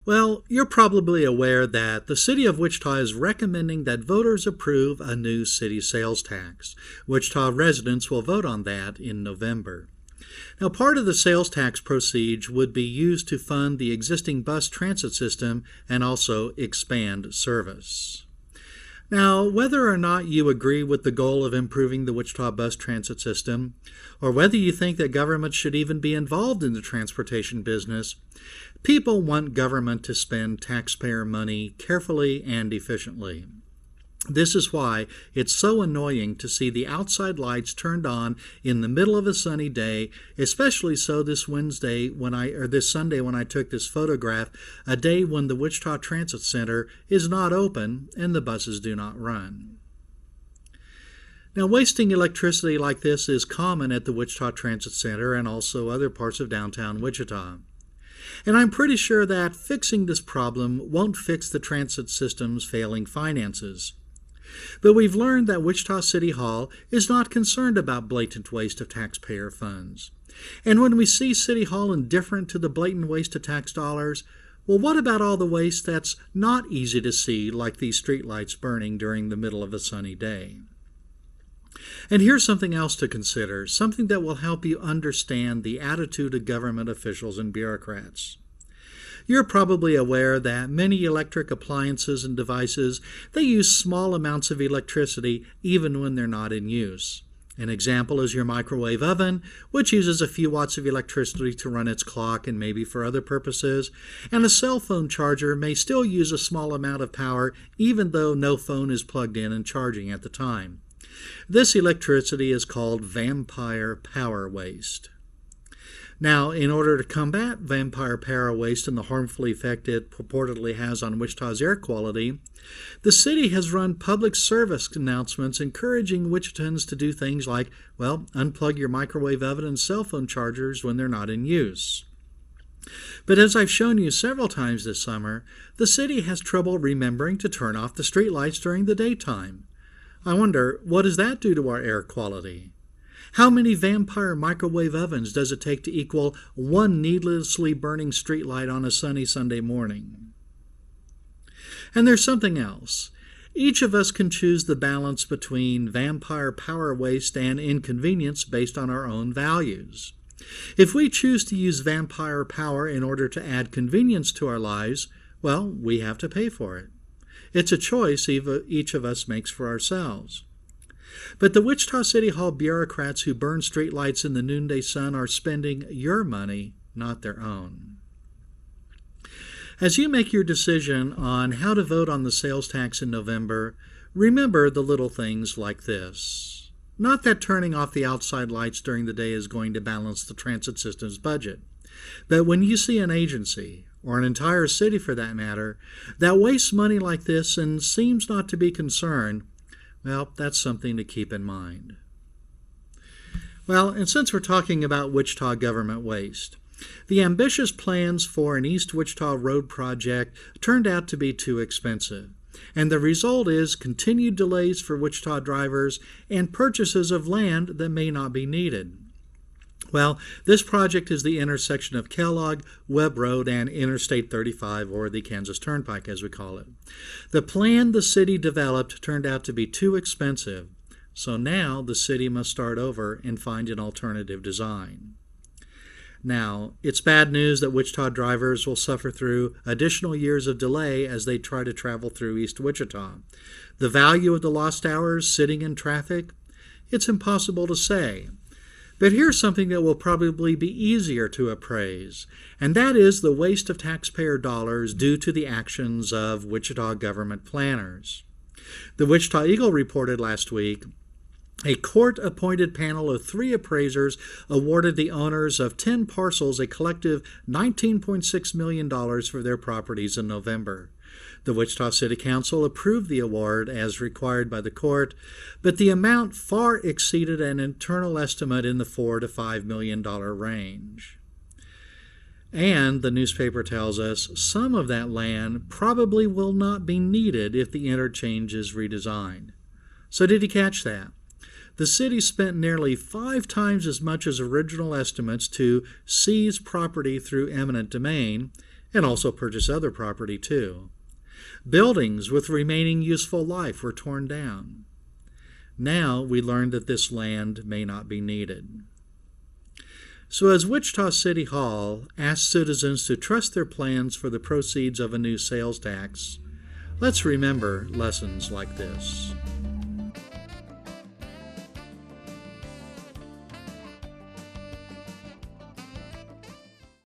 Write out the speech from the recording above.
Well, you're probably aware that the City of Wichita is recommending that voters approve a new city sales tax. Wichita residents will vote on that in November. Now, part of the sales tax proceeds would be used to fund the existing bus transit system and also expand service. Now, whether or not you agree with the goal of improving the Wichita bus transit system, or whether you think that government should even be involved in the transportation business, people want government to spend taxpayer money carefully and efficiently. This is why it's so annoying to see the outside lights turned on in the middle of a sunny day, especially so this Sunday when I took this photograph, a day when the Wichita Transit Center is not open and the buses do not run. Now, wasting electricity like this is common at the Wichita Transit Center and also other parts of downtown Wichita. And I'm pretty sure that fixing this problem won't fix the transit system's failing finances. But we've learned that Wichita City Hall is not concerned about blatant waste of taxpayer funds. And when we see City Hall indifferent to the blatant waste of tax dollars, well, what about all the waste that's not easy to see, like these streetlights burning during the middle of a sunny day? And here's something else to consider, something that will help you understand the attitude of government officials and bureaucrats. You're probably aware that many electric appliances and devices, they use small amounts of electricity even when they're not in use. An example is your microwave oven, which uses a few watts of electricity to run its clock and maybe for other purposes, and a cell phone charger may still use a small amount of power even though no phone is plugged in and charging at the time. This electricity is called vampire power waste. Now, in order to combat vampire power waste and the harmful effect it purportedly has on Wichita's air quality, the city has run public service announcements encouraging Wichitans to do things like, unplug your microwave oven and cell phone chargers when they're not in use. But as I've shown you several times this summer, the city has trouble remembering to turn off the streetlights during the daytime. I wonder, what does that do to our air quality? How many vampire microwave ovens does it take to equal one needlessly burning streetlight on a sunny Sunday morning? And there's something else. Each of us can choose the balance between vampire power waste and inconvenience based on our own values. If we choose to use vampire power in order to add convenience to our lives, we have to pay for it. It's a choice each of us makes for ourselves. But the Wichita City Hall bureaucrats who burn streetlights in the noonday sun are spending your money, not their own. As you make your decision on how to vote on the sales tax in November, remember the little things like this. Not that turning off the outside lights during the day is going to balance the transit system's budget, but when you see an agency, or an entire city for that matter, that wastes money like this and seems not to be concerned, that's something to keep in mind. And since we're talking about Wichita government waste, the ambitious plans for an East Wichita road project turned out to be too expensive, and the result is continued delays for Wichita drivers and purchases of land that may not be needed. This project is the intersection of Kellogg, Webb Road, and Interstate 35, or the Kansas Turnpike as we call it. The plan the city developed turned out to be too expensive, so now the city must start over and find an alternative design. Now, it's bad news that Wichita drivers will suffer through additional years of delay as they try to travel through East Wichita. The value of the lost hours sitting in traffic? It's impossible to say. But here's something that will probably be easier to appraise, and that is the waste of taxpayer dollars due to the actions of Wichita government planners. The Wichita Eagle reported last week, a court-appointed panel of 3 appraisers awarded the owners of 10 parcels a collective $19.6 million for their properties in November. The Wichita City Council approved the award as required by the court, but the amount far exceeded an internal estimate in the $4 to $5 million range. And the newspaper tells us some of that land probably will not be needed if the interchange is redesigned. So did you catch that? The city spent nearly 5 times as much as original estimates to seize property through eminent domain, and also purchase other property too. Buildings with remaining useful life were torn down. Now we learn that this land may not be needed. So as Wichita City Hall asked citizens to trust their plans for the proceeds of a new sales tax, let's remember lessons like this.